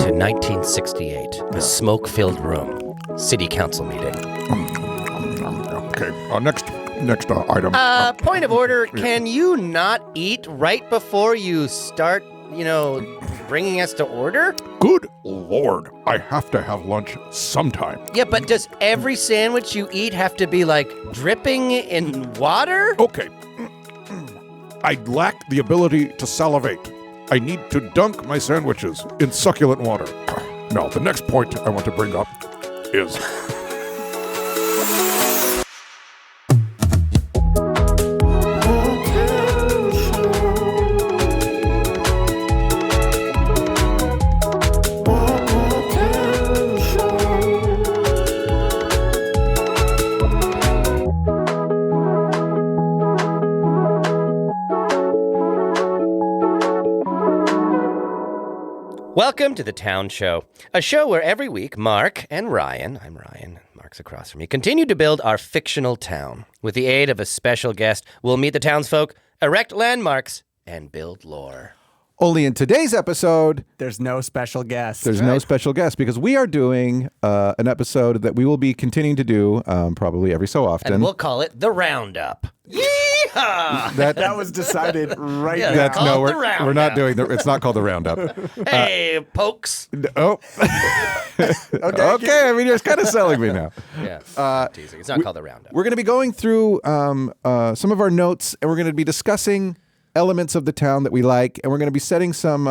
to 1968, a smoke-filled room. City council meeting. Okay, next item. Point of order, can you not eat right before you start, bringing us to order? Good Lord, I have to have lunch sometime. Yeah, but does every sandwich you eat have to be, dripping in water? Okay. I lack the ability to salivate. I need to dunk my sandwiches in succulent water. Now, the next point I want to bring up is... Welcome to The Town Show, a show where every week Mark and Ryan, I'm Ryan, Mark's across from me, continue to build our fictional town. With the aid of a special guest, we'll meet the townsfolk, erect landmarks, and build lore. Only in today's episode, there's no special guest. There's no special guest because we are doing an episode that we will be continuing to do probably every so often. And we'll call it The Roundup. Yeehaw! That was decided right now. We're not doing it's not called The Roundup. Hey, pokes. Oh. Okay, I mean, you're kind of selling me now. Yeah, teasing. It's not called The Roundup. We're going to be going through some of our notes, and we're going to be discussing elements of the town that we like, and we're going to be setting some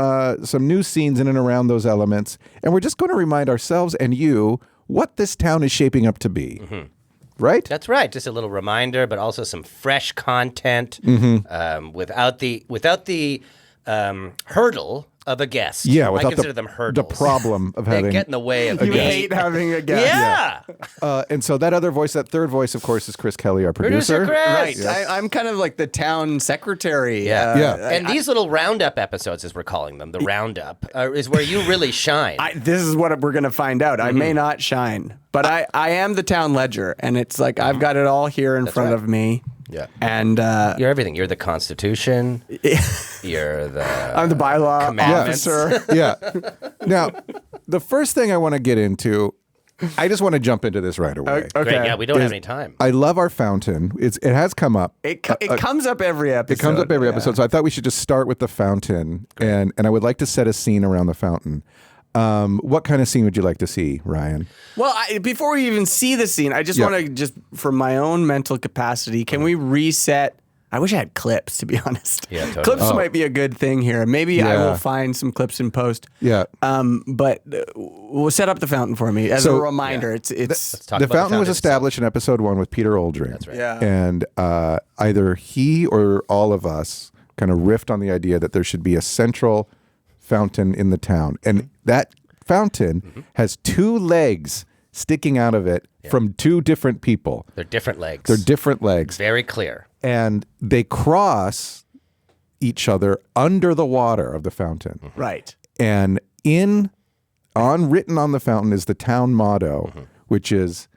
new scenes in and around those elements, and we're just going to remind ourselves and you what this town is shaping up to be. Mm-hmm. Right? That's right. Just a little reminder, but also some fresh content without the hurdle of a guest. Yeah, I without consider them hurdles. The problem of having they get in the way of you hate having a guest. Yeah. And so that other voice, that third voice, of course, is Chris Kelly, our producer. Chris. Right. Yes. I'm kind of like the town secretary. Yeah. And these little Roundup episodes, as we're calling them, the Roundup, is where you really shine. This is what we're going to find out. I may not shine, but I am the town ledger, and it's like I've got it all here in front of me. Yeah. And you're everything. You're the Constitution. You're the I'm the bylaw officer. Yeah. Now, the first thing I want to get into, I just want to jump into this right away. Okay. Great. Yeah, we don't have any time. I love our fountain. It has come up. It comes up every episode. It comes up every episode. So I thought we should just start with the fountain, and I would like to set a scene around the fountain. What kind of scene would you like to see, Ryan? Well, before we even see the scene, I just want to for my own mental capacity, can we reset? I wish I had clips, to be honest. Yeah, totally. Clips might be a good thing here. Maybe I will find some clips in post. Yeah. But we'll set up the fountain for me as a reminder. Yeah. It's the fountain was established in episode 1 with Peter Oldring. That's right. Yeah. And either he or all of us kind of riffed on the idea that there should be a central fountain in the town, and that fountain has 2 legs sticking out of it from 2 different people. They're different legs. Very clear. And they cross each other under the water of the fountain. Mm-hmm. Right. And written on the fountain is the town motto, which is,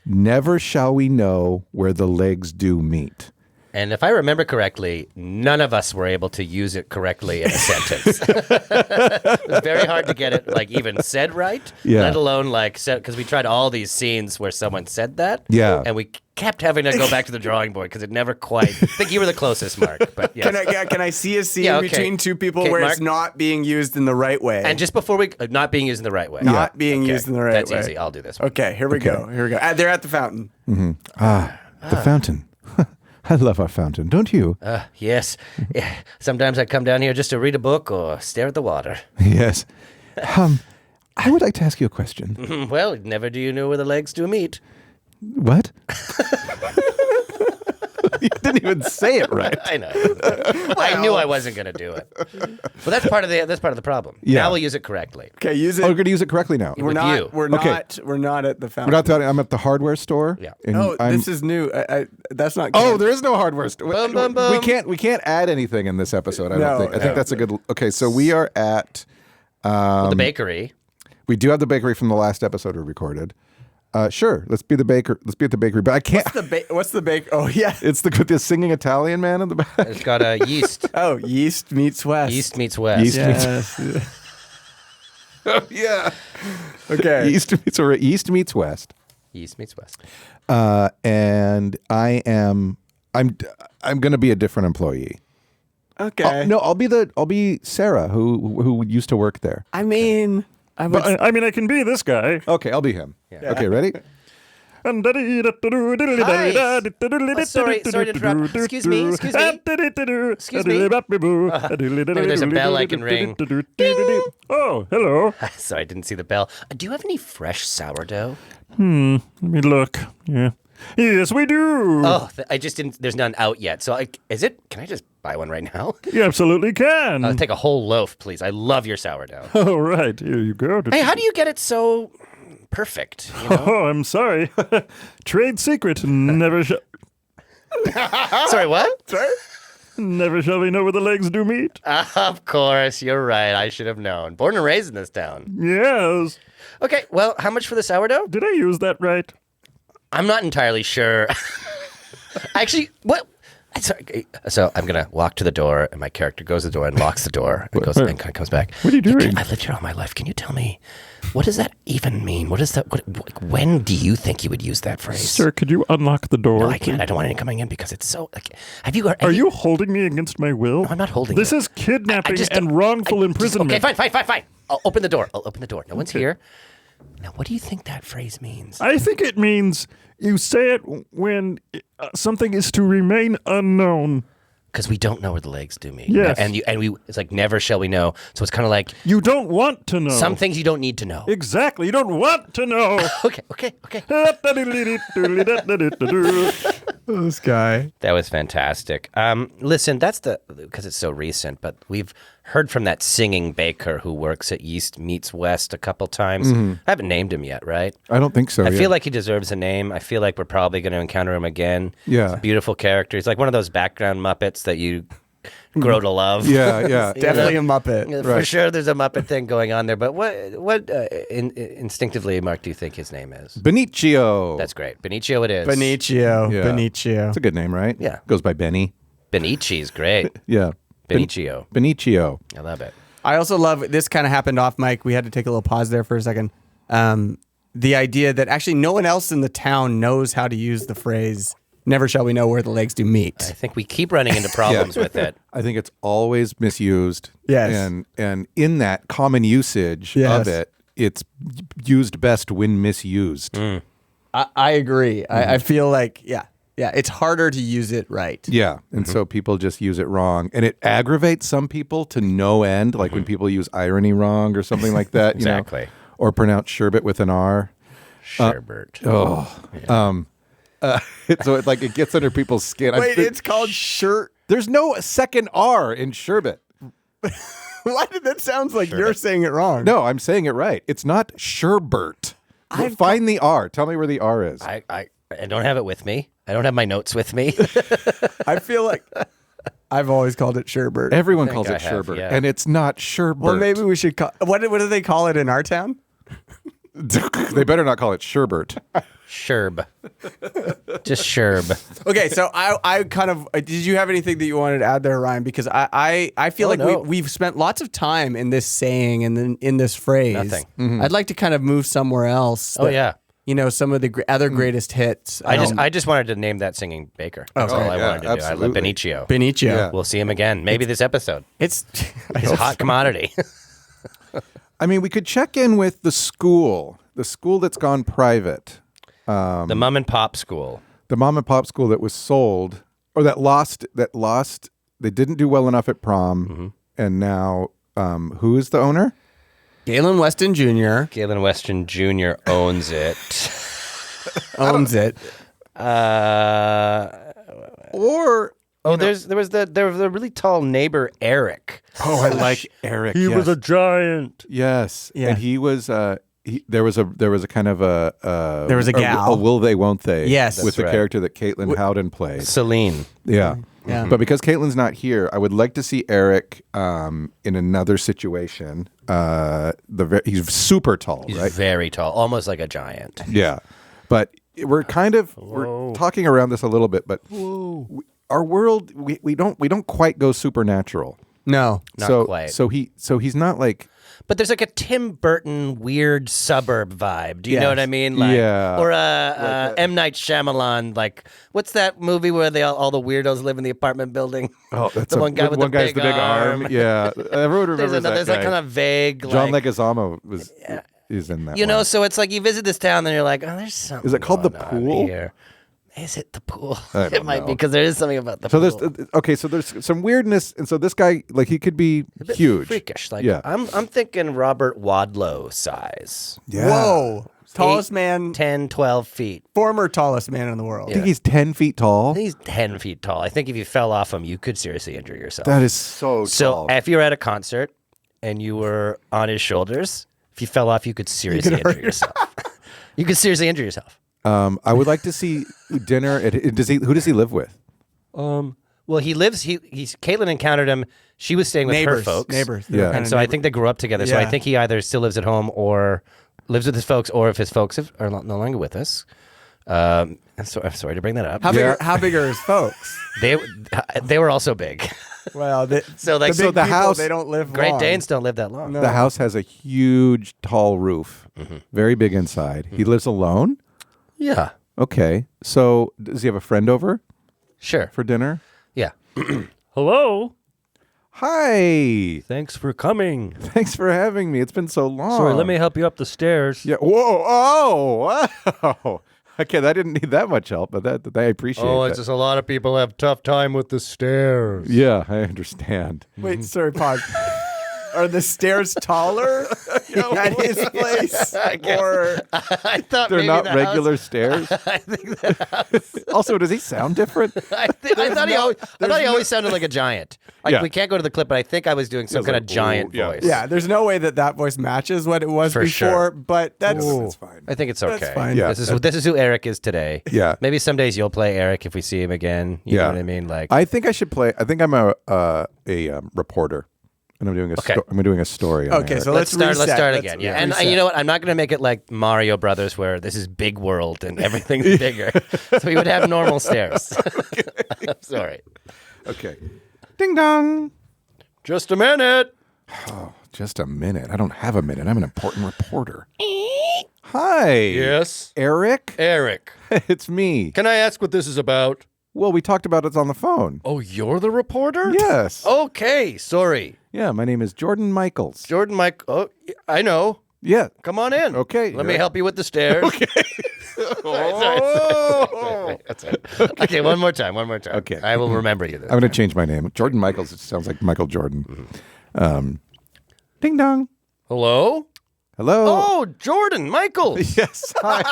"Never shall we know where the legs do meet." And if I remember correctly, none of us were able to use it correctly in a sentence. It was very hard to get it, even said right, let alone, because we tried all these scenes where someone said that. Yeah. And we kept having to go back to the drawing board because it never quite, I think you were the closest, Mark. But yes. Can I see a scene between 2 people where Mark, it's not being used in the right way? And just before not being used in the right way. Not being used in the right way. That's easy. I'll do this one. Okay, here we go. They're at the fountain. Mm-hmm. The fountain. I love our fountain, don't you? Yes. Yeah. Sometimes I come down here just to read a book or stare at the water. Yes. I would like to ask you a question. Well, never do you know where the legs do meet. What? You didn't even say it right. I know. I knew I wasn't going to do it. But that's part of the problem. Yeah. Now we'll use it correctly. Okay, use it. Oh, we're going to use it correctly now. We're not at the fountain. I'm at the hardware store. Yeah. And this is new. That's not. Oh, there is no hardware store. Bum, bum, bum. We can't add anything in this episode. I don't think. I think that's a good. Okay, so we are at the bakery. We do have the bakery from the last episode we recorded. Sure, let's be the baker. Let's be at the bakery. But I can't. What's the bake? Oh yeah, it's the singing Italian man in the back. It's got a Yeast. Oh, Yeast meets West. Yeast meets West. Yeast meets. Yeah. Okay. East meets West. East meets West. And I'm going to be a different employee. Okay. No, I'll be Sarah who used to work there. I mean, I can be this guy. Okay, I'll be him. Yeah. Okay, ready? Sorry to interrupt. Excuse me. Excuse me. Maybe there's a bell I can ring. Oh, hello. Sorry, I didn't see the bell. Do you have any fresh sourdough? Let me look. Yeah. Yes, we do. Oh, I just didn't. There's none out yet. So, is it? Can I just buy one right now? You absolutely can. Take a whole loaf, please. I love your sourdough. All right, here you go. Hey, how do you get it so perfect? You know? Oh, I'm sorry. Trade secret. Never shall. Sorry, what? sorry? Never shall we know where the legs do meet. Of course, you're right. I should have known. Born and raised in this town. Yes. Okay, well, how much for the sourdough? Did I use that right? I'm not entirely sure. Actually, what? Sorry. So I'm gonna walk to the door, and my character goes to the door and locks the door, and goes and comes back. What are you doing? I've lived here all my life. Can you tell me what does that even mean? What is that? When do you think you would use that phrase? Sir, could you unlock the door? No, I can't. I don't want anyone coming in because it's so. Like, Are you holding me against my will? No, I'm not holding. This you. is kidnapping and wrongful imprisonment. Okay, fine. I'll open the door. No one's here. Now, what do you think that phrase means? I think it means you say it when something is to remain unknown. Because we don't know where the legs do meet. Yes. And it's like, never shall we know. So it's kind of like... You don't want to know. Some things you don't need to know. Exactly. You don't want to know. Okay. This guy. That was fantastic. Listen, because it's so recent, but we've heard from that singing baker who works at Yeast meets West a couple times. I haven't named him yet, right? I don't think so. I feel like he deserves a name. I feel like we're probably going to encounter him again. Yeah. He's a beautiful character. He's like one of those background Muppets that you grow to love. Yeah. Definitely a Muppet. For sure there's a Muppet thing going on there. But what instinctively, Mark, do you think his name is? Benicio. That's great. Benicio it is. Benicio. Yeah. Benicio. It's a good name, right? Yeah. Goes by Benny. Benici's great. Yeah. Benicio. Benicio. I love it. I also love, this kind of happened off mic. We had to take a little pause there for a second. The idea that actually no one else in the town knows how to use the phrase, never shall we know where the legs do meet. I think we keep running into problems with it. I think it's always misused. Yes. And in that common usage of it, it's used best when misused. I agree. I feel like, yeah, it's harder to use it right. Yeah. And so people just use it wrong. And it aggravates some people to no end, like when people use irony wrong or something like that. Exactly. You know, or pronounce sherbet with an R. Sherbert. So it gets under people's skin. Wait, it's called shirt. There's no second R in sherbet. Why did that sound like you're saying it wrong? No, I'm saying it right. It's not sherbert. Find the R. Tell me where the R is. I don't have it with me. I don't have my notes with me. I feel like I've always called it sherbet. Everyone calls I it have, sherbet, yeah. and it's not sherbert. Well, maybe we should call. What do they call it in our town? They better not call it sherbet. Sherb. Just sherb. Okay, so I kind of did you have anything that you wanted to add there, Ryan? Because I feel like no. we've spent lots of time in this saying and then in this phrase. Nothing. I'd like to kind of move somewhere else. Oh, yeah. You know, some of the other greatest hits. I just wanted to name that singing baker. That's all I yeah, wanted to do. I love absolutely. Benicio. Benicio. Yeah. We'll see him again. Maybe this episode. It's He's a hot commodity. I mean, we could check in with the school that's gone private, The mom and pop school. the mom and pop school that was sold or that lost. They didn't do well enough at prom, and now who is the owner? Galen Weston Jr. Galen Weston Jr. owns it. owns it. Or There was the really tall neighbor Eric. I like Eric. He was a giant. yes, Yeah. and he was. There was a kind of a There was a gal. a will they won't they Yes. with That's the right. character that Caitlin Howden played. Celine. Yeah. Yeah. But because Caitlin's not here, I would like to see Eric in another situation. He's super tall, He's right? very tall, almost like a giant. Yeah. But we're talking around this a little bit, but our world we don't quite go supernatural. No. Not quite. So he's not like. But there's like a Tim Burton weird suburb vibe. Do you know what I mean? Like, Yeah. Or M. Night Shyamalan, like, what's that movie where all the weirdos live in the apartment building? Oh, that's the one guy with one the guy's big the big arm. Yeah, everyone remembers that There's guy. like kind of vague. John like, Leguizamo is in that. you know, one. so it's like you visit this town, and you're like, oh, there's something. Is it called The going on Pool? Here. Is it the pool? I It don't might know. be because there is something about the So pool. there's okay. So there's some weirdness, and so this guy, like, he could be huge, freakish. Like, yeah. I'm thinking Robert Wadlow size. Yeah. Whoa. Tallest 8, man, 10, 12 feet. former tallest man in the world. I think he's 10 feet tall. He's 10 feet tall. I think if you fell off him, you could seriously injure yourself. That is so So tall. if you're at a concert and you were on his shoulders, if you fell off, you could seriously injure yourself. You could seriously injure yourself. I would like to see dinner. Who does he live with? Well, he lives. He's Caitlin encountered him. She was staying with her folks. Neighbors. Yeah. And so I think they grew up together. So I Yeah. think he either still lives at home or lives with his folks, or if his folks are no longer with us. And so I'm sorry to bring that up. How big are his folks? They were also big. Well, So like the big the people, house- they don't live Great long. Danes don't live that long. No. The house has a huge, tall roof, very big inside. He lives alone. Yeah. Okay. So does he have a friend over Sure. for dinner? Yeah. Hello. Hi. Thanks for coming. Thanks for having me. It's been so long. Sorry, let me help you up the stairs. Yeah. Whoa. Oh. Wow. Okay, that didn't need that much help, but that I appreciate. Oh, that. it's just a lot of people have tough time with the stairs. Yeah, I understand. Wait, sorry, pause. Are the stairs taller at his place? Or I thought They're maybe not the regular stairs. I think the house. Also, does he sound different? I thought he always sounded like a giant. Like Yeah. we can't go to the clip, but I think I was doing some was kind like, of giant "Ooh," yeah. voice. yeah, there's no way that voice matches what it was For before. sure. But that's It's fine. I think it's okay. That's fine. Yeah. This is who Eric is today. Yeah. Maybe some days you'll play Eric if we see him again. You Yeah. know what I mean? Like I think I should play. I think I'm a reporter, and I'm doing I'm doing a story. On Okay, Eric. so let's start. reset. Let's start Let's again. Yeah, and reset. you know what? I'm not going to make it like Mario Brothers, where this is big world and everything's bigger. So we would have normal stairs. I'm sorry. Okay. Ding dong. Just a minute. Just a minute. I don't have a minute. I'm an important reporter. Hi. Yes. Eric. Eric, It's me. can I ask what this is about? Well, we talked about it on the phone. Oh, you're the reporter? Yes. Okay, sorry. Yeah, my name is Jordan Michaels. Jordan, Mike. Oh, I know. Yeah. Come on in. Okay. Let me help you with the stairs. Okay. Okay, one more time. Okay. I will remember you this. I'm going to change my name. Jordan Michaels. It sounds like Michael Jordan. Ding dong. Hello? Hello. Oh, Jordan, Michaels. Yes. Hi.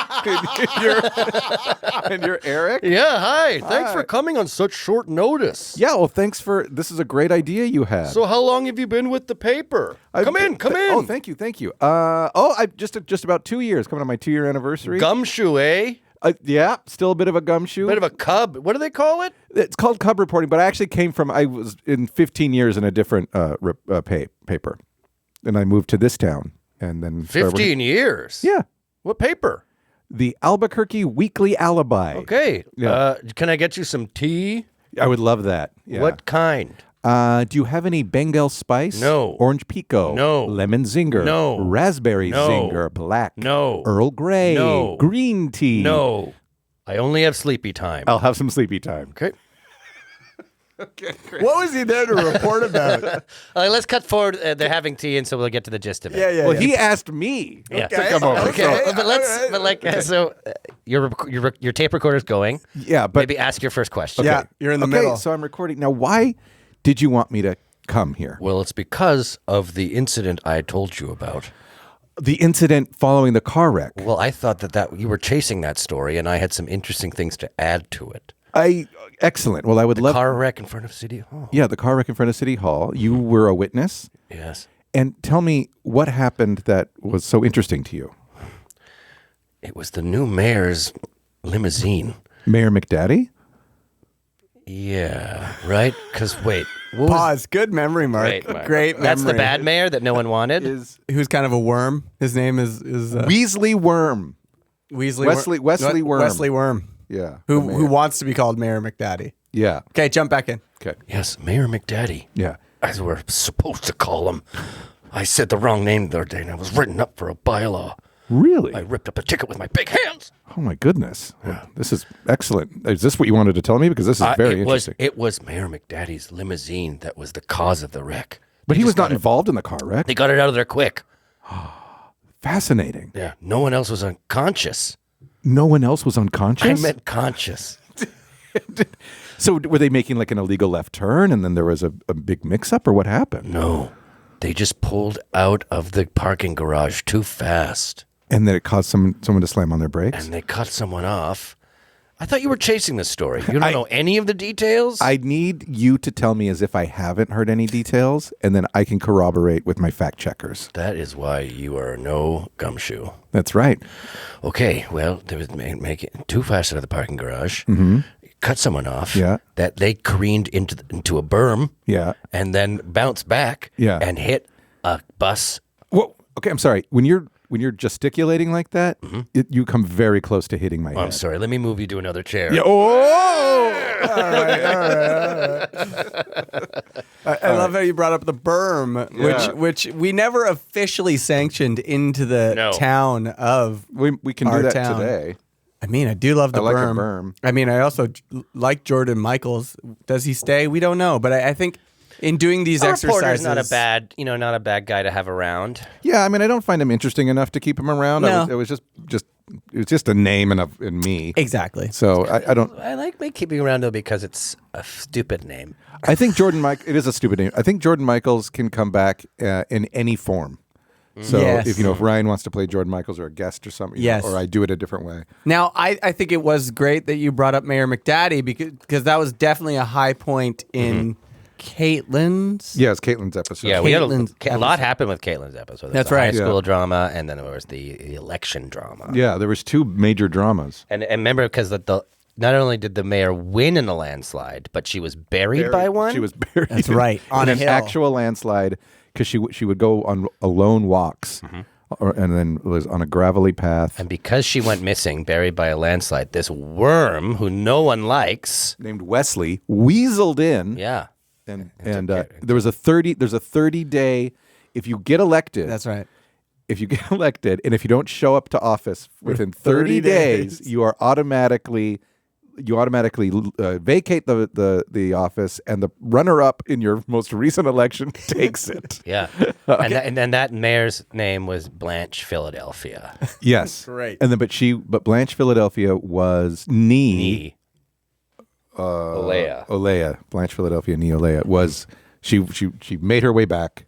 and you're Eric? Yeah, hi. Thanks for coming on such short notice. Yeah, well, thanks for this is a great idea you had. So how long have you been with the paper? Come in. Oh, thank you. I just about 2 years, coming on my 2-year anniversary. Gumshoe, eh? Yeah, still a bit of a gumshoe. Bit of a cub. What do they call it? It's called cub reporting, but I actually came from I was in 15 years in a different paper, and I moved to this town, and then started working- 15 years. Yeah, What paper? the Albuquerque Weekly Alibi. Okay. Yeah. Can I get you some tea? I would love that. Yeah. What kind? Do you have any Bengal spice? No. Orange pico? No. Lemon zinger? No. Raspberry No. zinger? Black? No. Earl Grey? No. Green tea? No. I only have sleepy time. I'll have some sleepy time. Okay. What was he there to report about? Let's cut forward. They're having tea, and so we'll get to the gist of it. yeah. Well, he asked me Yeah. to come over. Okay, so- but let's. But like, so your tape recorder's going. yeah, but Maybe ask your first question. Yeah, you're in the middle. so I'm recording now. Why did you want me to come here? Well, it's because of the incident I told you about. The incident following the car wreck. Well, I thought that you were chasing that story, and I had some interesting things to add to it. Excellent. Well, I would love. Car wreck in front of City Hall. Yeah, the car wreck in front of City Hall. You were a witness, Yes. and tell me what happened that was so interesting to you. It was the new mayor's limousine. Mayor McDaddy. Yeah, right? Because, wait. What was Pause. Good memory, Mark. Great, Mark. Great memory. That's the bad mayor that no one wanted. Who's kind of a worm. His name is Weasley Worm. Weasley Wesley Worm. Wesley Worm. Yeah. Who wants to be called Mayor McDaddy. Yeah. Okay, jump back in. Okay. Yes, Mayor McDaddy. Yeah. as we're supposed to call them. I said the wrong name the other day, and I was written up for a bylaw. Really? I ripped up a ticket with my big hands. Oh my goodness. This is excellent. Is this what you wanted to tell me? Because this is very interesting. It was Mayor McDaddy's limousine that was the cause of the wreck. But he was not involved in the car wreck. They got it out of there quick. Fascinating. Yeah, no one else was unconscious. No one else was unconscious? I meant conscious. So were they making like an illegal left turn and then there was a big mix-up, or what happened? No, they just pulled out of the parking garage too fast. And then it caused someone to slam on their brakes? And they cut someone off. I thought you were chasing this story. You don't know any of the details? I need you to tell me as if I haven't heard any details, and then I can corroborate with my fact checkers. That is why you are no gumshoe. That's right. Okay, well, they was making too fast out of the parking garage. Cut someone off. Yeah. That they careened into a berm. Yeah. And then bounced back. Yeah. And hit a bus. Well, okay, I'm sorry. When you're gesticulating like that, you come very close to hitting my head. I'm sorry. Let me move you to another chair. Yeah. Oh! All right. I love how you brought up the berm, which we never officially sanctioned into the town of. We can do that town. today. I mean, I do love the I like berm. a berm. I mean, I also like Jordan Michaels. Does he stay? We don't know, but I think in doing these exercises, not a bad guy to have around. Yeah, I mean, I don't find him interesting enough to keep him around. No. It was just a name and me. Exactly. So I don't. I like keeping around though because it's a stupid name. I think it is a stupid name. I think Jordan Michaels can come back in any form. So Yes. if Ryan wants to play Jordan Michaels or a guest or something, Yes. or I do it a different way. Now, I think it was great that you brought up Mayor McDaddy because that was definitely a high point in Caitlin's. Yeah, it's Caitlin's episode. Yeah, we had Caitlin's a lot happened with Caitlin's episode. That's the right. High school Yeah. drama, and then there was the election drama. Yeah, there was two major dramas. And remember, because not only did the mayor win in a landslide, but she was buried by one. She was buried. That's right, on in a an hill. actual landslide because she would go on alone walks, and then was on a gravelly path And because she went missing, buried by a landslide, this worm who no one likes. named Wesley weaseled in. Yeah. And there's a 30 day, if you get elected. That's right. If you get elected and if you don't show up to office within 30 days, you automatically vacate the office, and the runner-up in your most recent election takes it. Yeah. And then that mayor's name was Blanche Philadelphia. Yes, Great. And then, but Blanche Philadelphia was Olea. Olea. Blanche Philadelphia Olea was she made her way back,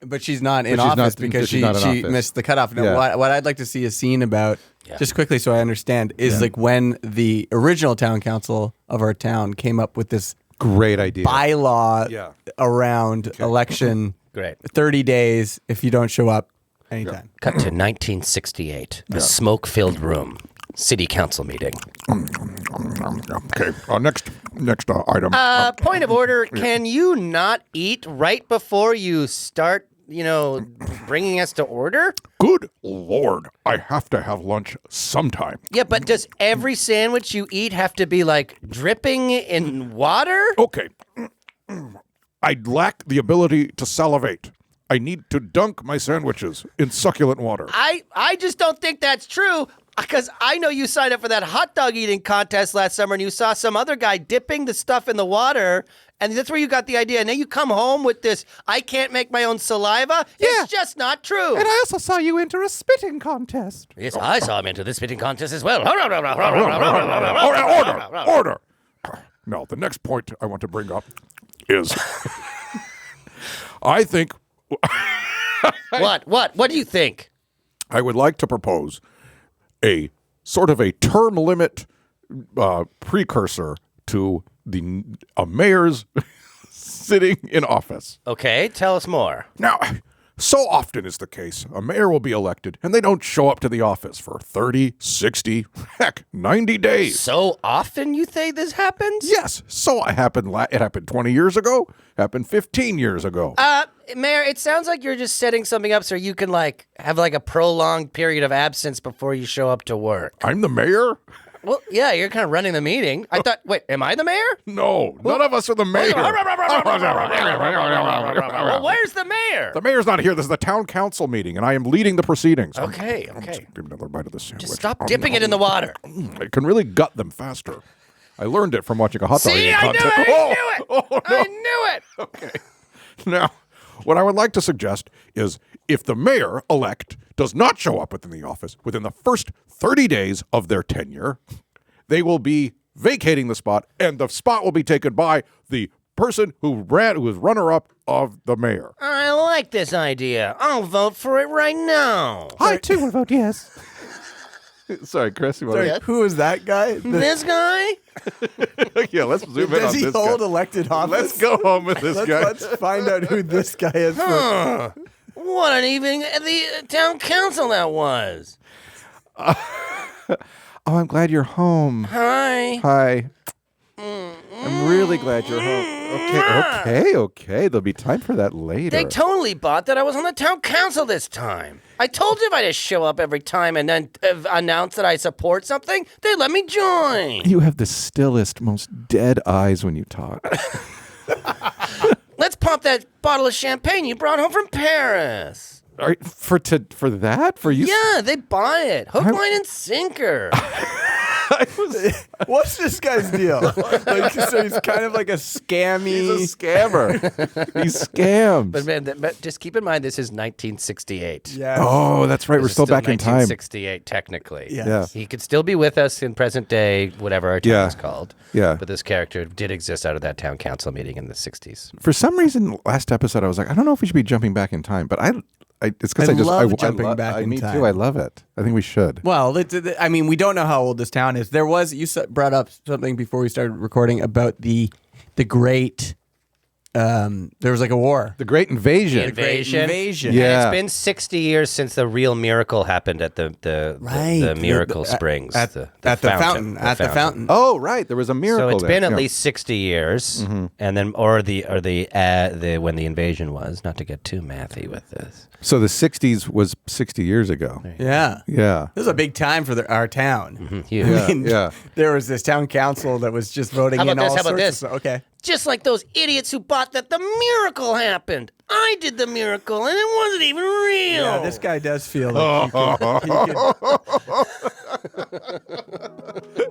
But she's not in But she's office not- because she's not in she office. missed the cutoff. Now, Yeah. what I'd like to see a scene about, just quickly so I understand, is like when the original town council of our town came up with this great idea. bylaw Yeah. around election. Great. 30 days if you don't show up anytime. Cut to 1968, a smoke-filled room. City council meeting. Okay, next item. Point of order, can you not eat right before you start, bringing us to order? Good Lord, I have to have lunch sometime. Yeah, but does every sandwich you eat have to be like dripping in water? Okay, I lack the ability to salivate. I need to dunk my sandwiches in succulent water. I just don't think that's true. Because I know you signed up for that hot dog eating contest last summer and you saw some other guy dipping the stuff in the water, and that's where you got the idea. And then you come home with this, I can't make my own saliva. It's just not true. And I also saw you enter a spitting contest. Yes, I saw him enter the spitting contest as well. Order! Now, the next point I want to bring up is I think What do you think? I would like to propose a sort of a term limit precursor to a mayor's sitting in office. Okay, tell us more. Now, so often is the case, a mayor will be elected and they don't show up to the office for 30, 60, heck, 90 days. So often you think this happens? Yes, so it happened 20 years ago, happened 15 years ago. Mayor, it sounds like you're just setting something up so you can have a prolonged period of absence before you show up to work. I'm the mayor? Well, yeah, you're kind of running the meeting. I thought, wait, am I the mayor? No, none of us are the mayor. Well, where's the mayor? The mayor's not here. This is the town council meeting, and I am leading the proceedings. Okay. Give me another bite of the sandwich. Just stop dipping it in the water. I can really gut them faster. I learned it from watching a hot dog See, eating I knew contest. it. Oh, no. I knew it. Okay. Now, what I would like to suggest is if the mayor-elect does not show up within the office within the first 30 days of their tenure, they will be vacating the spot, and the spot will be taken by the person who was runner-up of the mayor. I like this idea. I'll vote for it right now. I too will vote yes. Sorry, Chris. You Sorry, who is that guy? This guy? Yeah, let's zoom in on Does he this hold guy. elected office? Let's go home with this guy. Let's find out who this guy is. What an evening at the town council that was. Oh, I'm glad you're home. Hi. Hi. I'm really glad you're home. Okay. There'll be time for that later. They totally bought that I was on the town council this time. I told you if I just show up every time and then announce that I support something, they'd let me join. You have the stillest, most dead eyes when you talk. Let's pop that bottle of champagne you brought home from Paris. For that? For you? Yeah, they buy it. Hook, line, and sinker. What's this guy's deal? Like, so he's kind of like a scammy. He's a scammer. He scams. But man, but just keep in mind this is 1968. Yes. Oh, that's right. We're This is still back in time. 1968, technically. Yes. Yeah. He could still be with us in present day, whatever our town Yeah. is called. Yeah. But this character did exist out of that town council meeting in the 60s. For some reason, last episode I was like, I don't know if we should be jumping back in time, but it's because I I just love jumping back in me time. too. I love it. I think we should. Well, I mean, we don't know how old this town is. You brought up something before we started recording about the great. There was like a war. The Great Invasion. Invasion. Yeah. And it's been 60 years since the real miracle happened at the Miracle Springs. At the fountain. Oh, right. There was a miracle. So it's there. been at Yeah. least 60 years, and then or the when the invasion was. Not to get too mathy with this. So the 60s was 60 years ago. Yeah. Yeah. This was a big time for our town. Huge. Yeah. Yeah. There was this town council that was just voting How about in this? all How about sorts this? of stuff. Okay. Just like those idiots who bought that the miracle happened. I did the miracle, and it wasn't even real. Yeah, this guy does feel like he could.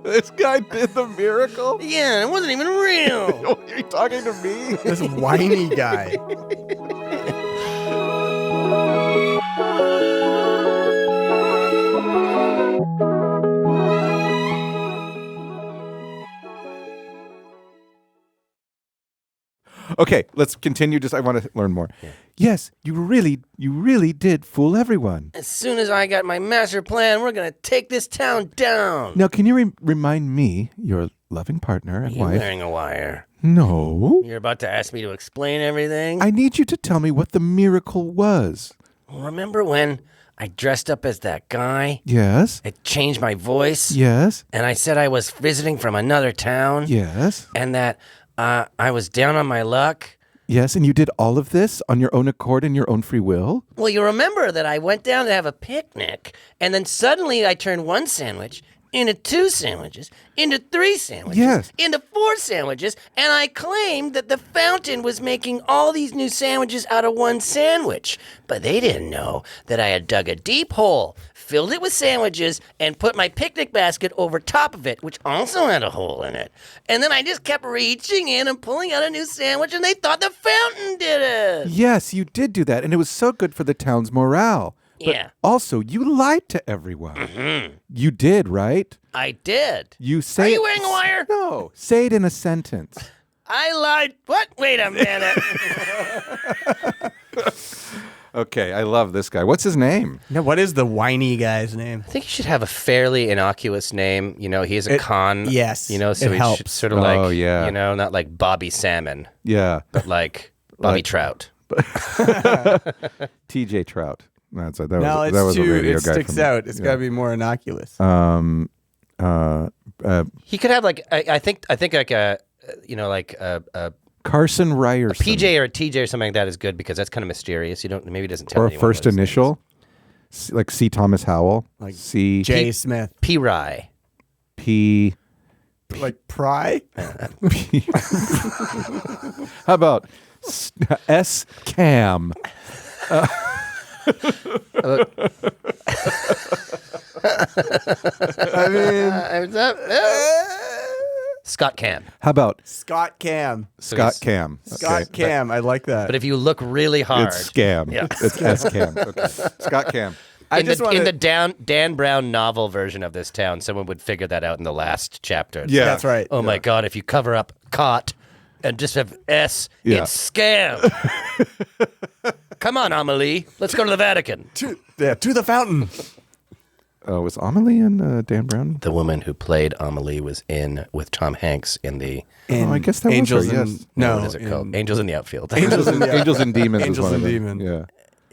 This guy did the miracle? Yeah, it wasn't even real. Are you talking to me? This whiny guy. Okay, let's continue. I want to learn more. Yeah. Yes, you really did fool everyone. As soon as I got my master plan, we're going to take this town down. Now, can you remind me, your loving partner and You're wife? wearing a wire. No. You're about to ask me to explain everything? I need you to tell me what the miracle was. Remember when I dressed up as that guy? Yes. I changed my voice? Yes. And I said I was visiting from another town? Yes. And that I was down on my luck? Yes, and you did all of this on your own accord and your own free will? Well, you remember that I went down to have a picnic, and then suddenly I turned one sandwich into two sandwiches, into three sandwiches, Yes. into four sandwiches, and I claimed that the fountain was making all these new sandwiches out of one sandwich. But they didn't know that I had dug a deep hole, filled it with sandwiches, and put my picnic basket over top of it, which also had a hole in it. And then I just kept reaching in and pulling out a new sandwich, and they thought the fountain did it. Yes, you did do that, and it was so good for the town's morale. But Yeah. also, you lied to everyone. You did, right? I did. You say Are you wearing a wire? No. Say it in a sentence. I lied. What? Wait a minute. Okay, I love this guy. What's his name? Now, what is the whiny guy's name? I think he should have a fairly innocuous name. You know, he is a con. yes, You know, so it he helps. should sort of like, yeah. you know, not like Bobby Salmon, Yeah. but like Bobby Trout. TJ Trout. That No, was a radio it guy sticks from- out. It's got to be more innocuous. He could have like, I think like a, you know, like a Carson Ryerson. PJ or a TJ or something like that is good because that's kind of mysterious. You don't, maybe it doesn't tell Or a anyone first what his name initial. Like C. Thomas Howell. Like C. Jay Smith. is. P. Rye. P. Like pry? How about S cam? I mean, Scott Cam. How about Scott Cam. Scott Cam? Scott Okay. Cam. I like that. But if you look really hard, It's scam. Yeah. It's S cam. Okay. Scott Cam. I in just the, wanna- in the Dan Brown novel version of this town, someone would figure that out in the last chapter. It's Yeah. like, That's right. oh my God, if you cover up caught and just have S, Yeah. it's scam. Come on, Amelie. Let's go to the Vatican. to the fountain. Was Amelie in Dan Brown? The woman who played Amelie was in with Tom Hanks in the I guess that was Angels her, in, yes. no, what is it called? Angels in the Outfield. Angels in the Angels and Demons. is Angels one and of them. Demons. Yeah.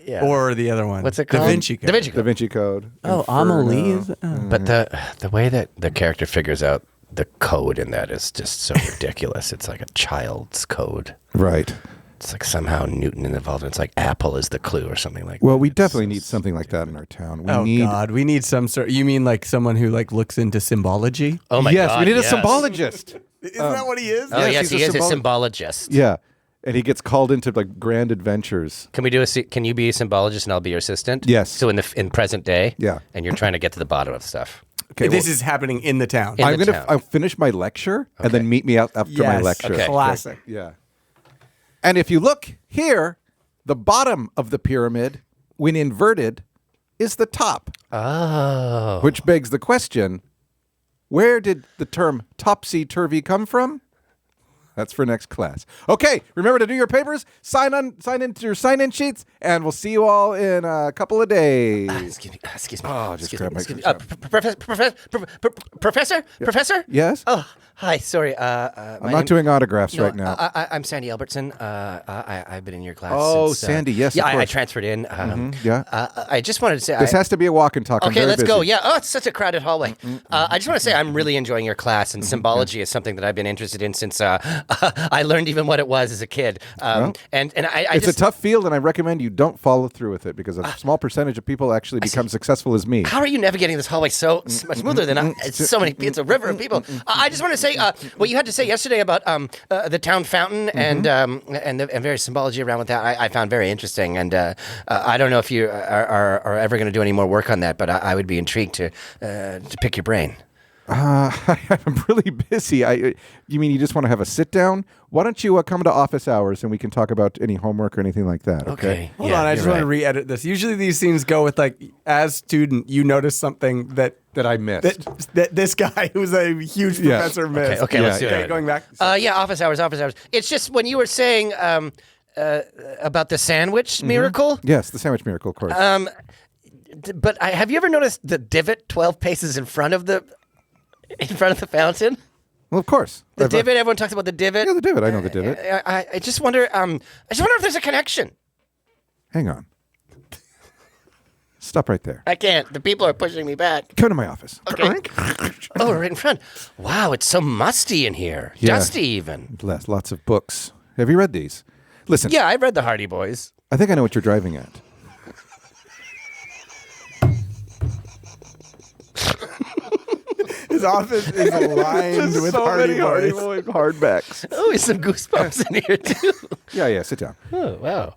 Yeah. Or the other one. What's it Da called? Vinci Code. Da Vinci Da Code. Vinci Code. Oh, Inferno. Amelie is. But the way that the character figures out the code in that is just so ridiculous. It's like a child's code. Right. It's like somehow Newton is involved. It's like Apple is the clue or something like Well, that. we It's definitely so need something like that in our town. We Oh need. God, we need some sort. You mean like someone who like looks into symbology? Oh my yes, God. we need yes. a symbologist. Isn't that what he is? Oh Yes, yes, he's he a is a symbologist. Yeah, and he gets called into like grand adventures. Can we do Can you be a symbologist and I'll be your assistant? Yes. So in present day. Yeah. And you're trying to get to the bottom of stuff. Okay, This well, is happening in the town. In I'm the gonna town. finish my lecture and then meet me out after my Yes. lecture. Okay. Classic. Yeah. And if you look here, the bottom of the pyramid, when inverted, is the top. Oh. Which begs the question, where did the term topsy-turvy come from? That's for next class. Okay, remember to do your papers, sign into your sign-in sheets, and we'll see you all in a couple of days. Excuse me. Oh, just Excuse grab me, my- excuse me. Professor? Yes? Oh, hi. Sorry. I'm not doing autographs right now. I'm Sandy Albertson. I've been in your class. Oh, since, Sandy, yes, Yeah, of I course. transferred in. Yeah. I just wanted to say. This has to be a walk and talk. I'm Okay, very let's go. busy. Yeah. Oh, it's such a crowded hallway. I just want to say I'm really enjoying your class, and symbology is something that I've been interested in since I learned even what it was as a kid. And I It's just, a tough field, and I recommend you don't follow through with it because a small percentage of people actually become successful as me. How are you navigating this hallway so much smoother than I? It's so many. It's a river of people. I just want to say what you had to say yesterday about the town fountain and various symbology around with that. I found very interesting, and I don't know if you are ever going to do any more work on that, but I would be intrigued to pick your brain. I'm really busy. You mean you just want to have a sit down? Why don't you come to office hours and we can talk about any homework or anything like that? Okay. Hold on, I just want to re-edit this. Usually these scenes go with like, as student, you notice something that I missed. that this guy who's a huge Yeah. professor missed. Okay, let's do yeah. it. Going back. Yeah, office hours. It's just when you were saying about the sandwich miracle. Yes, the sandwich miracle, of course. But have you ever noticed the divot 12 paces in front of the fountain? well, of course. The divot. Everyone talks about the divot. Yeah, the divot. I know the divot. I just wonder. I just wonder if there's a connection. Hang on. Stop right there. I can't. The people are pushing me back. Come to my office. Okay. Oh, right in front. Wow, it's so musty in here. Yeah. Dusty even. Lots of books. Have you read these? Listen. Yeah, I've read the Hardy Boys. I think I know what you're driving at. His office is aligned with Hardy Boys. hardbacks. Oh, there's some goosebumps in here too. Yeah, sit down. Oh, wow.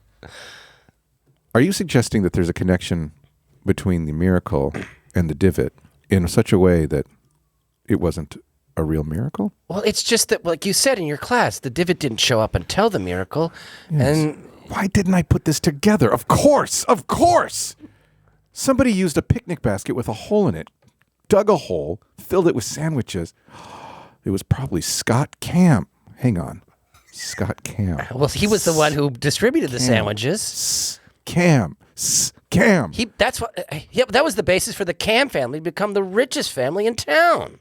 Are you suggesting that there's a connection between the miracle and the divot in such a way that it wasn't a real miracle? Well, it's just that, like you said in your class, the divot didn't show up and tell the miracle, and Why didn't I put this together? Of course. Somebody used a picnic basket with a hole in it, dug a hole, filled it with sandwiches. It was probably Scott Cam. Hang on. Scott Cam. well, he was the one who distributed the sandwiches. Cam. That's what. That was the basis for the Cam family to become the richest family in town.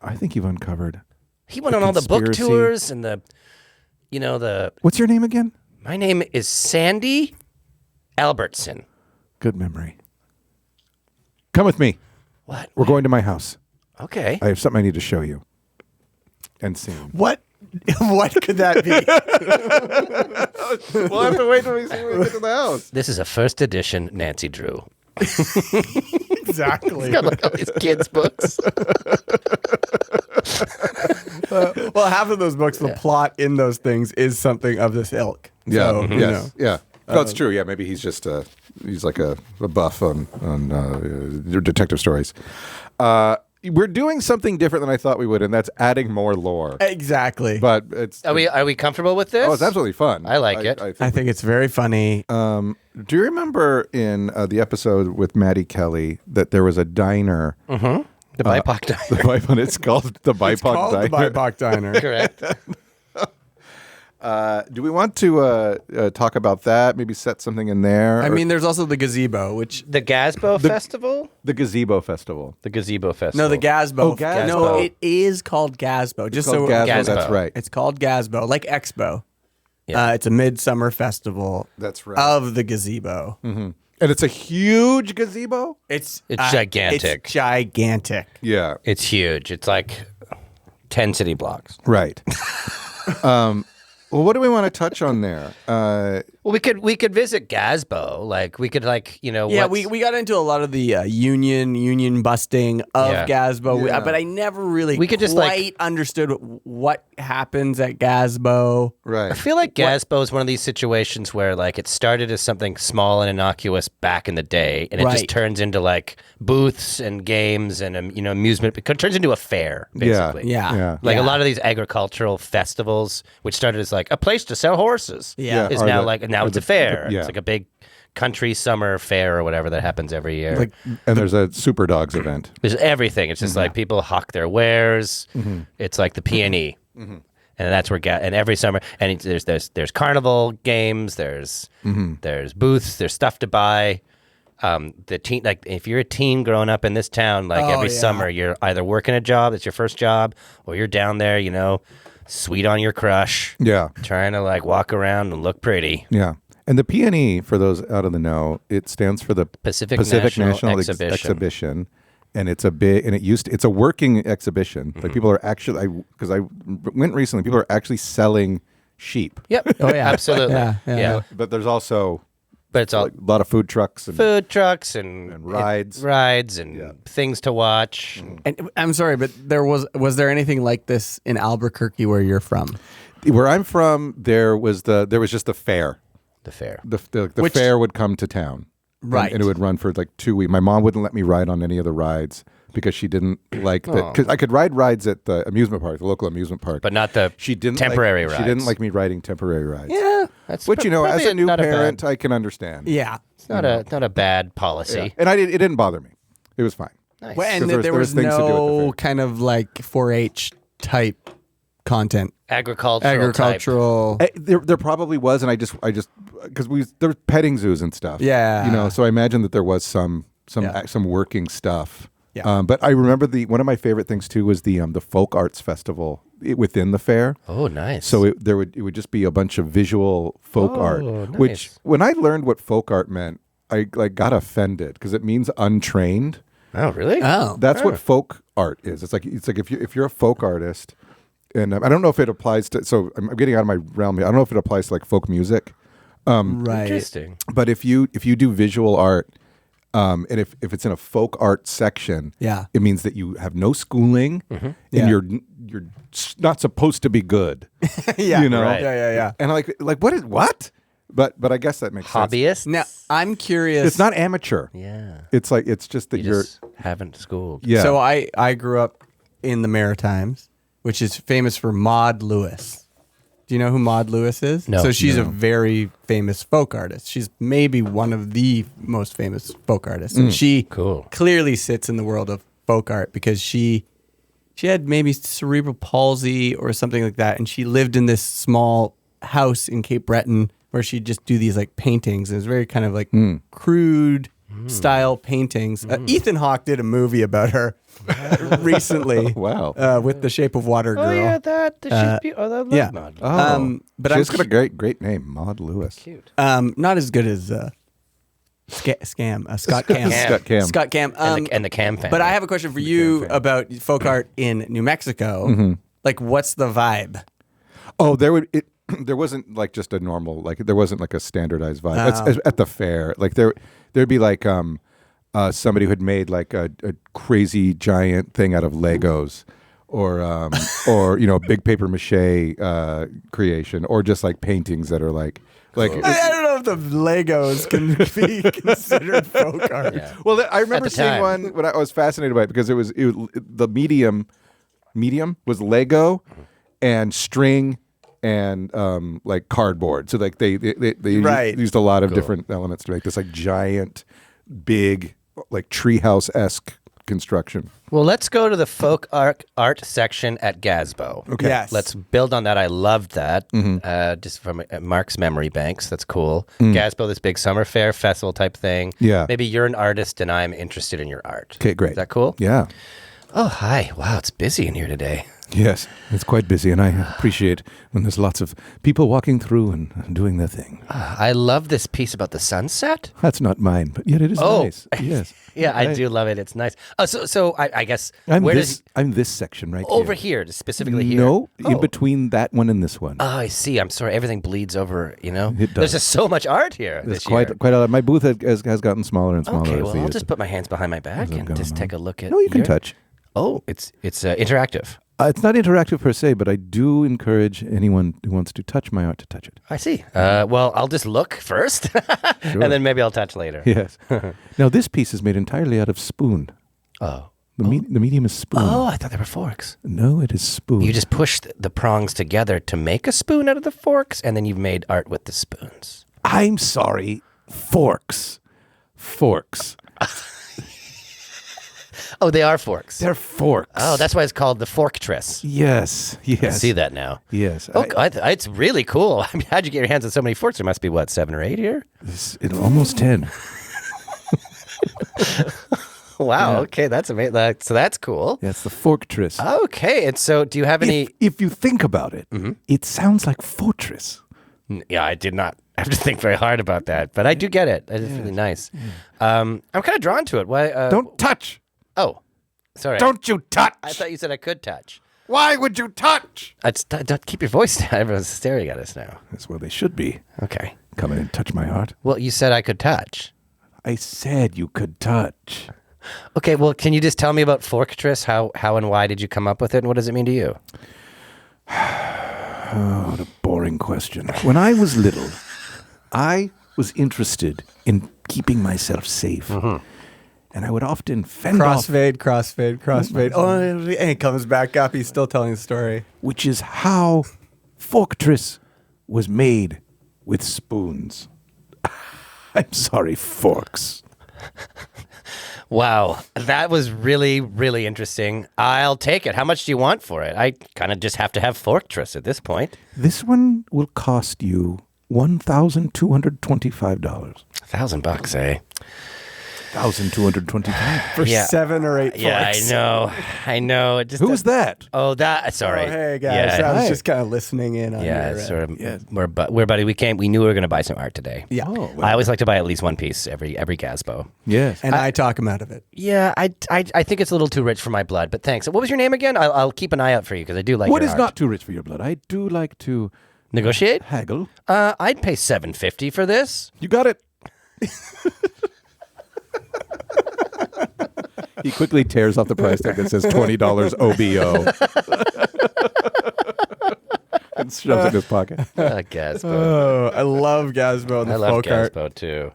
I think you've uncovered. He went on all the book conspiracy. tours and the. What's your name again? My name is Sandy Albertson. Good memory. Come with me. What? We're going to my house. Okay. I have something I need to show you. And see. What could that be? We'll have to wait till we get to the house. This is a first edition Nancy Drew. Exactly. He's got like all these kids' books. Well, half of those books, the plot in those things is something of this ilk. Yeah. So, you Yes. know. Yeah. No, it's true. Yeah. Maybe he's just he's like a buff on detective stories. We're doing something different than I thought we would, and that's adding more lore. Exactly. But it's Are we comfortable with this? oh, it's absolutely fun. I like it. I think it's very funny. Do you remember in the episode with Maddie Kelly that there was a diner? The BIPOC diner. The BIPOC, it's called the BIPOC Called diner. the BIPOC Diner. Correct. Do we want to talk about that? Maybe set something in there. I Or mean, there's also the gazebo, which The Gazebo Festival? the Gazebo Festival. The Gazebo Festival. no, the Gazebo. Oh, Gazebo. No, it is called Gazebo. Just Called so Gazebo, Gazebo. that's right. it's called Gazebo, like Expo. Yeah. It's a midsummer festival. That's right. Of the gazebo. And it's a huge gazebo. It's gigantic. It's gigantic. Yeah, It's huge. It's like 10 city blocks. right. Well, what do we want to touch on there? Well, we could visit Gazebo. Like we could Yeah, what's- we got into a lot of the union busting of Yeah. Gazebo, Yeah. but I never really We could just, quite understood what happens at Gazebo. Right. I feel like Gazebo is one of these situations where like it started as something small and innocuous back in the day, and it just Right. turns into like booths and games and amusement. It turns into a fair, basically. Yeah. Yeah. Like Yeah. a lot of these agricultural festivals, which started as like a place to sell horses, Yeah. is or now the- it's a fair. yeah. It's like a big country summer fair or whatever that happens every year. Like And there's a Super Dogs event. There's everything. It's just like people hawk their wares. It's like the P&E. And that's where and every summer and there's carnival games, there's booths, there's stuff to buy. The teen, like if you're a teen growing up in this town, like every yeah. summer you're either working a job, it's your first job, or you're down there, sweet on your crush, Yeah. trying to like walk around and look pretty. Yeah. And the P&E, for those out of the know, it stands for the Pacific National National Exhibition. And it's a big, and it's a working exhibition. Like people are actually, because I went recently, people are actually selling sheep. Yep. Oh yeah, absolutely. Yeah. But there's also But it's all like a lot of food trucks and food trucks and rides. rides and things to watch. and I'm sorry, but was there anything like this in Albuquerque where you're from? where I'm from, there was just the fair. The fair. The fair would come to town. Right. And it would run for like 2 weeks. My mom wouldn't let me ride on any of the rides because she didn't like that. Because I could ride rides at the amusement park, the local amusement park. But not the she didn't temporary like, rides. She didn't like me riding temporary rides. Yeah. That's Which, as probably a new not parent, bad, I can understand. Yeah. it's not a bad policy. And it didn't bother me. It was fine. Nice. Well, and 'Cause there was things to do at the no fair. kind of like 4-H type content. Agricultural. type. There probably was, and I just because there were petting zoos and stuff. Yeah. So I imagine that there was some Yeah. some working stuff. Yeah. But I remember one of my favorite things too was the folk arts festival within the fair. Oh, nice. So it would just be a bunch of visual folk art, which nice. when I learned what folk art meant, I got offended because it means untrained. Oh, really? Oh. That's what folk art is. It's like if you're a folk artist, and I don't know if it applies to. So I'm getting out of my realm here. I don't know if it applies to like folk music, Right. Interesting. but if you do visual art, and if it's in a folk art section, Yeah. it means that you have no schooling, and Yeah. you're not supposed to be good. Yeah. You know? Right. Yeah. And like what? But I guess that makes sense. Hobbyists? Now, I'm curious. It's not amateur. Yeah. It's like it's just that You you're just haven't schooled. yeah. So I grew up in the Maritimes, which is famous for Maud Lewis. Do you know who Maud Lewis is? No. So she's a very famous folk artist. She's maybe one of the most famous folk artists. And she Cool. clearly sits in the world of folk art because she had maybe cerebral palsy or something like that. And she lived in this small house in Cape Breton where she'd just do these like paintings. It was very kind of like crude style paintings. Ethan Hawke did a movie about her recently. Wow. With The Shape of Water Girl. Oh, yeah, that. She's I love yeah. Maud. But She's I'm got a great name, Maud Lewis. Cute. not as good as Scott Cam. Scott Cam. Scott Cam. And the Cam family. But I have a question for you about folk art in New Mexico. Like, what's the vibe? Oh, there wasn't like just a normal there wasn't like a standardized vibe. At the fair. Like there'd be like somebody who had made like a crazy giant thing out of Legos, or big paper mache creation, or just like paintings that are like. I don't know if the Legos can be considered folk art. Yeah. Well, I remember the seeing time. one when I was fascinated by it because it was the medium was Lego and string and like cardboard. So like they Right. used a lot of different elements to make this like giant, big, like treehouse-esque construction. Well, let's go to the folk art section at Gazebo. Okay. Yes. Let's build on that. I loved that. Just from Mark's memory banks. That's cool. Gazebo, this big summer fair festival type thing. Yeah. Maybe you're an artist and I'm interested in your art. Okay, great. Is that cool? Yeah. Oh, hi. Wow, it's busy in here today. Yes, it's quite busy, and I appreciate when there's lots of people walking through and doing their thing. I love this piece about the sunset. That's not mine, but yet it is Oh. nice. Yes. Yeah, I do love it. It's nice. Oh, so I guess I'm where this. does I'm this section right over here. here, specifically here? No, in Oh. between that one and this one. Oh, I see. I'm sorry. Everything bleeds over. It There's does. just so much art here. There's this year. quite a lot. My booth has gotten smaller and smaller. Okay, as well, the I'll years just put my hands behind my back and going just on. take a look at. No, you can your- touch. Oh, it's interactive. It's not interactive per se, but I do encourage anyone who wants to touch my art to touch it. I see. Well, I'll just look first, and then maybe I'll touch later. Yes. Now this piece is made entirely out of spoon. Oh. The medium is spoon. Oh, I thought they were forks. No, it is spoon. You just push the prongs together to make a spoon out of the forks, and then you've made art with the spoons. I'm sorry. Forks. Oh, they are forks. They're forks. Oh, that's why it's called the forktress. Yes. I Yes. see that now. Yes. Oh, it's really cool. I mean, how'd you get your hands on so many forks? There must be, 7 or 8 here? Almost 10. Wow, okay, that's amazing. So that's cool. That's the forktress. Okay, and so do you have any... If you think about it, it sounds like fortress. Yeah, I did not have to think very hard about that, but I do get it. It's really nice. I'm kind of drawn to it. Why? Don't touch. Oh, sorry. Don't you touch. I thought you said I could touch. Why would you touch? Don't keep your voice down. Everyone's staring at us now. That's where they should be. Okay. Come in and touch my heart. Well, you said I could touch. I said you could touch. Okay, well, can you just tell me about forktress? How and why did you come up with it, and what does it mean to you? Oh, what a boring question. When I was little, I was interested in keeping myself safe. And I would often fend off, Crossfade. Oh, and he comes back up. He's still telling the story. which is how forktress was made with spoons. I'm sorry, forks. Wow, that was really, really interesting. I'll take it. How much do you want for it? I kind of just have to have forktress at this point. This one will cost you $1,225. $1,000, eh? $1,225. For Yeah. 7 or 8 forks. Yeah, I know. It just Who's that? Oh, sorry. Oh, hey, guys. Yeah, I was Hi. just kind of listening in on yeah, your, sort of. We're buddy. We knew we were going to buy some art today. Yeah. Oh, well. I always like to buy at least one piece every Gazebo. Yes. And I talk him out of it. Yeah, I think it's a little too rich for my blood, but thanks. What was your name again? I'll keep an eye out for you because I do like What your is art. not too rich for your blood? I do like to Negotiate? haggle. I'd pay $7.50 for this. You got it. He quickly tears off the price tag that says $20 OBO. And shoves it in his pocket. Gazebo. Oh, I love Gazebo and the I love folk art. Gazebo too.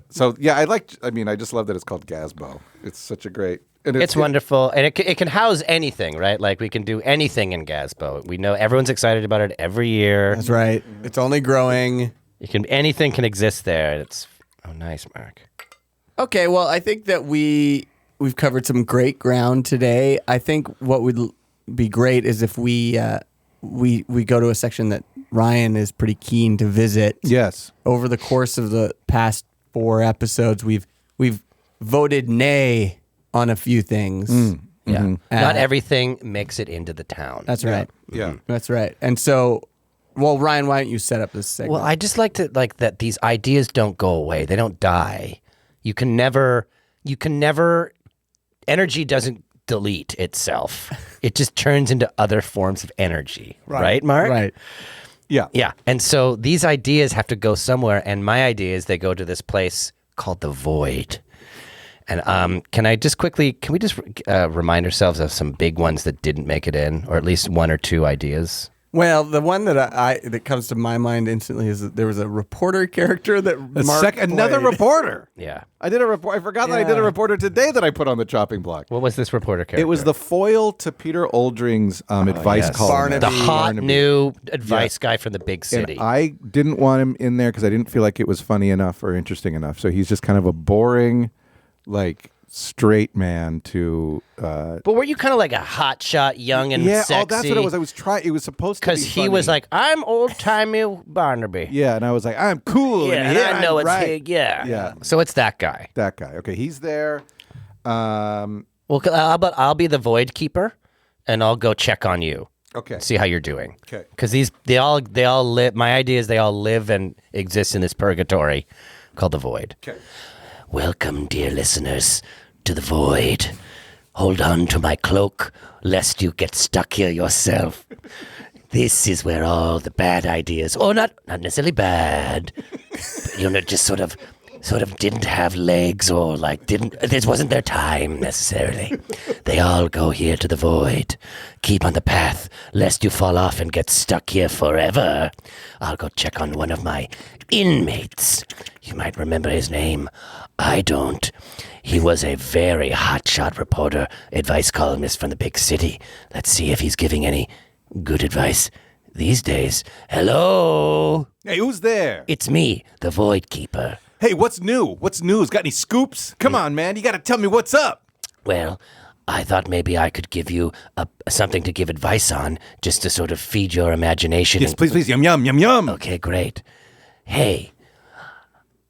So yeah, I just love that it's called Gazebo. It's such a great. And It's wonderful, and it can house anything, right? Like we can do anything in Gazebo. We know everyone's excited about it every year. That's right. It's only growing. Anything can exist there. It's nice, Mark. Okay, well, I think that we've covered some great ground today. I think what would be great is if we go to a section that Ryan is pretty keen to visit. Yes. Over the course of the past 4 episodes, we've voted nay on a few things. Yeah, not everything makes it into the town. That's right. Yeah. That's right. And so, well, Ryan, why don't you set up this segment? Well, I just like that these ideas don't go away. They don't die. You can never, energy doesn't delete itself. It just turns into other forms of energy. Right, Mark? Right. Yeah. Yeah. And so these ideas have to go somewhere. And my idea is they go to this place called the void. And can we just remind ourselves of some big ones that didn't make it in, or at least one or two ideas? Well, the one that that comes to my mind instantly is that there was a reporter character that Another played. reporter. Yeah. I did a report. I forgot that I did a reporter today that I put on the chopping block. What was this reporter character? It was the foil to Peter Oldring's advice yes. column. Barnaby. the hot Barnaby. new advice guy from the big city. And I didn't want him in there because I didn't feel like it was funny enough or interesting enough. So he's just kind of a boring, like, straight man to. But were you kind of like a hotshot, young and sexy? Oh, that's what it was. I was trying. It was supposed to be Because he was funny. like, I'm old-timey Barnaby. Yeah, and I was like, I'm cool. Yeah, and I know I'm it's right. yeah. Yeah. So it's that guy. That guy. Okay, he's there. Well, I'll be the void keeper, and I'll go check on you. Okay. See how you're doing. Okay. Because they all live. My idea is they all live and exist in this purgatory called the void. Okay. Welcome, dear listeners, to the void. Hold on to my cloak, lest you get stuck here yourself. This is where all the bad ideas, or not necessarily bad, but, just sort of didn't have legs, or this wasn't their time necessarily. They all go here to the void. Keep on the path, lest you fall off and get stuck here forever. I'll go check on one of my inmates. You might remember his name. I don't. He was a very hotshot reporter, advice columnist from the big city. Let's see if he's giving any good advice these days. Hello? Hey, who's there? It's me, the Void Keeper. Hey, what's new? What's news? Got any scoops? Come on, man. You got to tell me what's up. Well, I thought maybe I could give you something to give advice on, just to sort of feed your imagination. Yes, please. Yum, yum, yum, yum. Okay, great. Hey,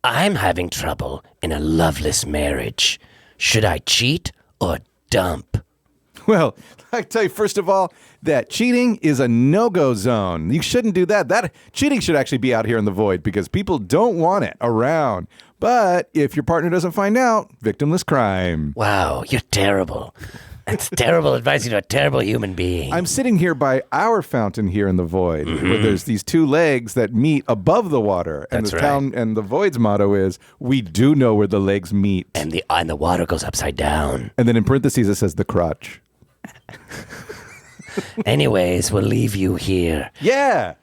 I'm having trouble in a loveless marriage. Should I cheat or dump? Well, I tell you, first of all, that cheating is a no-go zone. You shouldn't do that. That cheating should actually be out here in the void because people don't want it around. But if your partner doesn't find out, victimless crime. Wow, you're terrible. That's terrible advice to a terrible human being. I'm sitting here by our fountain here in the void, where there's these two legs that meet above the water, and That's the town and the void's motto is, "We do know where the legs meet." And the water goes upside down. And then in parentheses it says the crotch. Anyways, we'll leave you here. Yeah.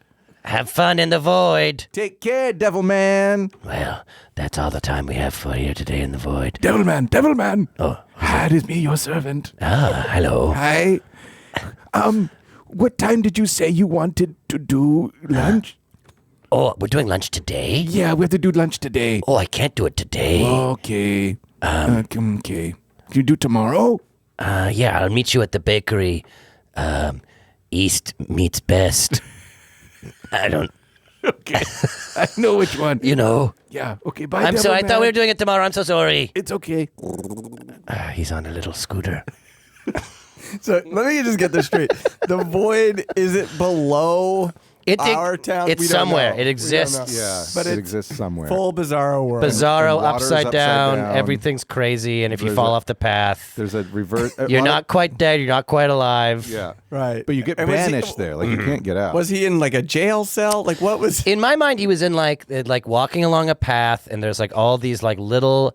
Have fun in the void. Take care, devil man. Well, that's all the time we have for here today in the void. Devil man. Oh, Hi, it is me, your servant. hello. Hi. What time did you say you wanted to do lunch? Oh, we're doing lunch today? Yeah, we have to do lunch today. Oh, I can't do it today. Okay. Okay. Can you do tomorrow? Yeah, I'll meet you at the bakery. East meets best. I don't, Okay. I know which one. you know. Yeah. Okay, bye, I devil thought man. we were doing it tomorrow. I'm so sorry. It's okay. He's on a little scooter. So let me just get this straight. The void, is it below our town? It's We don't somewhere. know. It We don't exists. know. Yeah, But it it's exists somewhere. Full bizarro world. Bizarro, And water's upside down, down. everything's crazy, and if you There's fall a- off the path, There's a reverse. you're not quite dead, you're not quite alive. Yeah. Right. But you get And was he- banished there. Like, you can't get out. Was he in like a jail cell? Like what was? In my mind, he was in like walking along a path, and there's like all these like little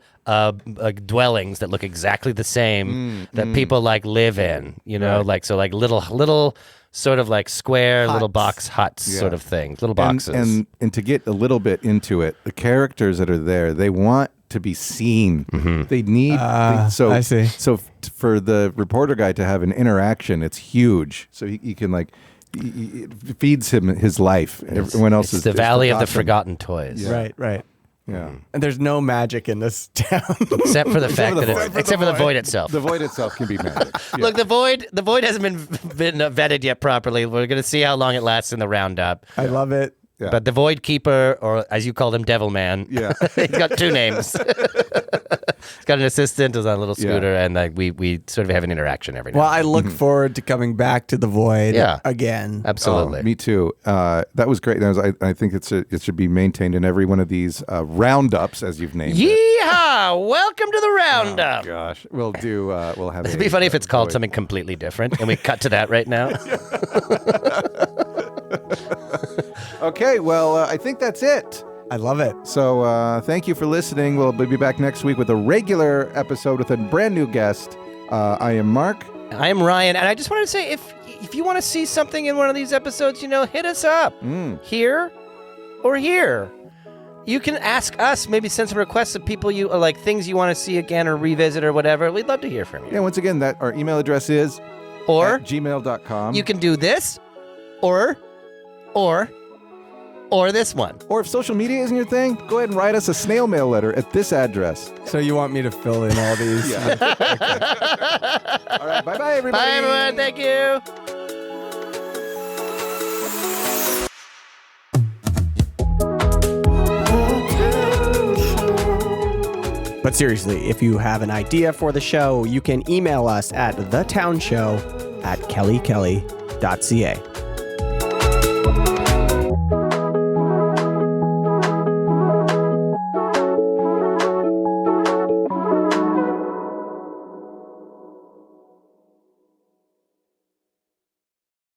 dwellings that look exactly the same that people like live in. You know, like so like little sort of like square little box huts sort of things, little boxes. And to get a little bit into it, the characters that are there, they want to be seen. They need. So I see. So for the reporter guy to have an interaction, it's huge. So he can like. It feeds him his life. Everyone else It's is the valley of the forgotten. forgotten toys. Right. Yeah. And there's no magic in this town. Except for the fact for the that void. except for the void itself. The void itself can be magic. Yeah. Look, the void hasn't been vetted yet properly. We're going to see how long it lasts in the roundup. I love it. Yeah. But the Void Keeper, or as you call him, Devil Man, Yeah. he's got two names. He's got an assistant who's on a little scooter, and like we sort of have an interaction every now. Well, I look forward to coming back to the void again. Absolutely. Oh, me too. That was great. I think it should be maintained in every one of these roundups, as you've named it. Yeehaw! Welcome to the roundup. Gosh, we'll do. We'll have. It'd be funny if it's called something completely different, and we cut to that right now. Okay, well, I think that's it. I love it. So thank you for listening. We'll be back next week with a regular episode with a brand new guest. I am Mark. I am Ryan, and I just wanted to say, if you want to see something in one of these episodes, hit us up. Here or here. You can ask us, maybe send some requests of people you like, things you want to see again or revisit or whatever. We'd love to hear from you. Yeah, once again, our email address is Or at gmail.com. you can do this or this one. Or if social media isn't your thing, go ahead and write us a snail mail letter at this address. So you want me to fill in all these? All right, bye-bye, everybody. Bye, everyone. Thank you. But seriously, if you have an idea for the show, you can email us at thetownshow@kellykelly.ca.